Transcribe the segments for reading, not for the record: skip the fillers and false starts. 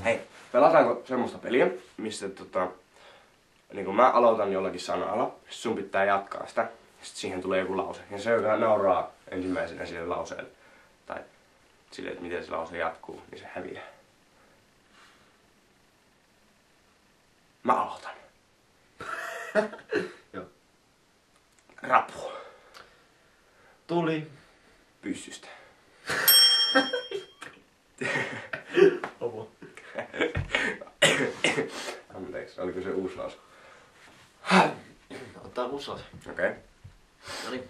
Hei, pelataanko semmoista peliä, missä niin kun mä aloitan jollakin sanalla, sun pitää jatkaa sitä, sitten siihen tulee joku lause. Ja se, joka nauraa ensimmäisenä sille lauseelle, tai sille, että miten se lause jatkuu, niin se häviää. Mä aloitan. Joo. Rapu. Tuli. Pyssystä. Opo. Anteeksi, oliko se uusi lause? Ottaa muslase. Okei. Noniin.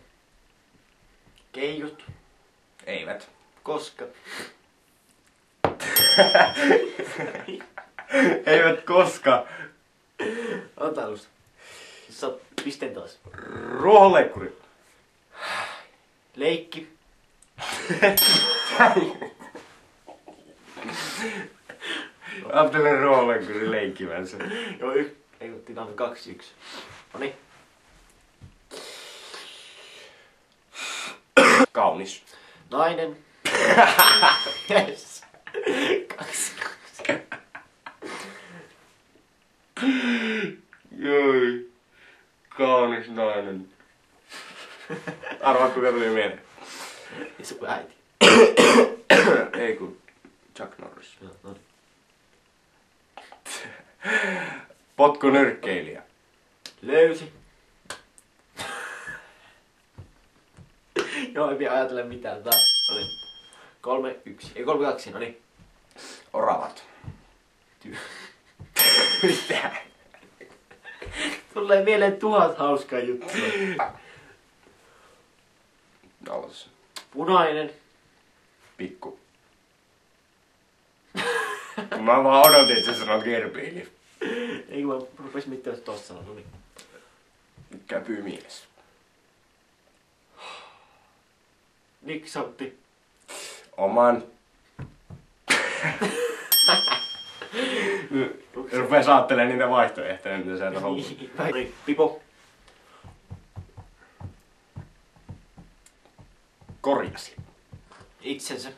Keijut. Eivät. Koska. Eivät koska. Ota alusta. Saat pisteen taas. Ruohonleikkuri. Leikki. Ajattelen ruohonleikkuri leikkivänsä. Joo, ei kun tilanne 2-1. Noniin. Kaunis. Nainen. Yes. 2-2. Joi. Kaunis nainen. Arvaa kuka tuli mieleen. Ja se kun äiti. Ei kun Chuck Norris. Joo, noniin. Potkunyrkkeilijä. Löysi. Joo, ei pidä ajatella mitään. Noniin. 3-1. Ei 3-2, noniin. Oravat. Mitä? Tulee mieleen 1000 hauskaa juttua. Aloitus. Punainen. Pikku. Mä vaan odotin, että sä sanot gerbiili. Ei kun mä rupesin miettimään tosta sanaa, noniin. Käpymies. Niksantti. Oman. Rupes aattelemaan niitä vaihtoehtoja, mitä sieltä hommut. Noniin. Pipo. Korjasi. Itsensä.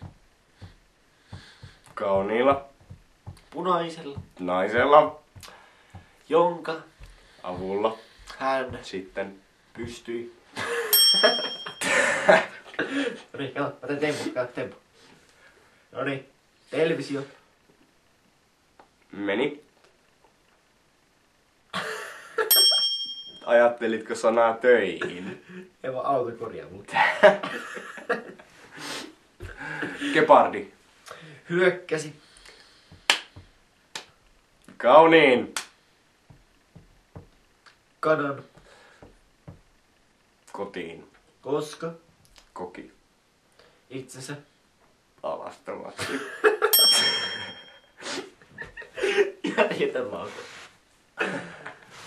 Kauniilla. Punaisella. Naisella. Jonka. Avulla. Hän. Sitten. Pystyi. Noniin, kato. Mä teen tempo. Noniin. Televisio. Meni. Ajattelitko sanaa töihin? Ei vaan auto korjaa mut. Gepardi. Hyökkäsi. Kauniin. Kanan. Kotiin. Koska. Koki. Itsensä. Alastomasti. Jätän lauta.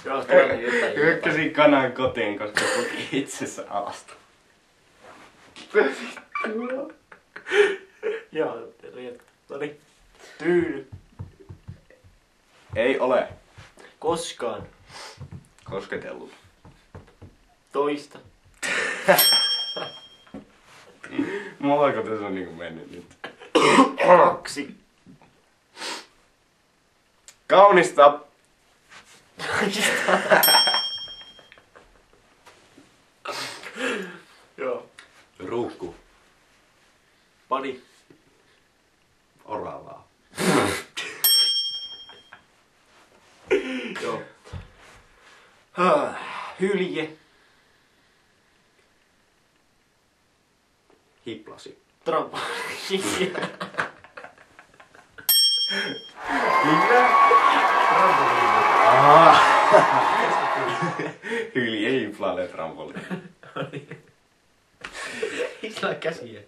Joo, tulee jotain. Hyökkäsin kanan kotiin, koska koki itsensä alasta. Joo, noniin. Tyyny. Ei ole Koskaan. kosketellut. Toista. Mullako tässä on niinku mennyt nyt? 2. Kaunista. Joo. Ruukku. Pani. Oravaa. Joo. Hylje. Hiplasi. Trampoliini. Hylje hiplailee trampoliin. Eikö sillä ole käsiä?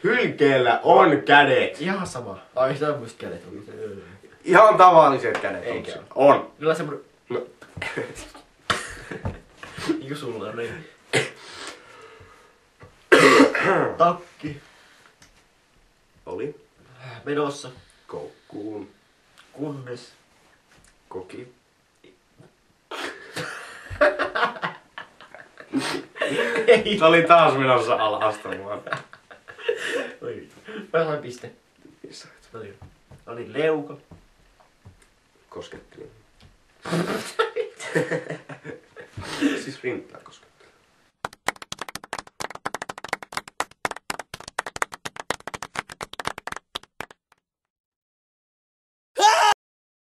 Hylkeellä on kädet. Ihan sama. Ai sitä on muista kädet. Ihan tavalliset kädet. Eikä on. ole. On. Niillä on semmonen... No. Niinku sulla on niin. Takki. Oli. Menossa. Koukkuun. Kunnes. Koki. Ei. Se oli taas menossa alastamaan. Oi. Mä sain piste. No niin. No niin, leuka. Koskettelin. Siis rintaa koskettelin.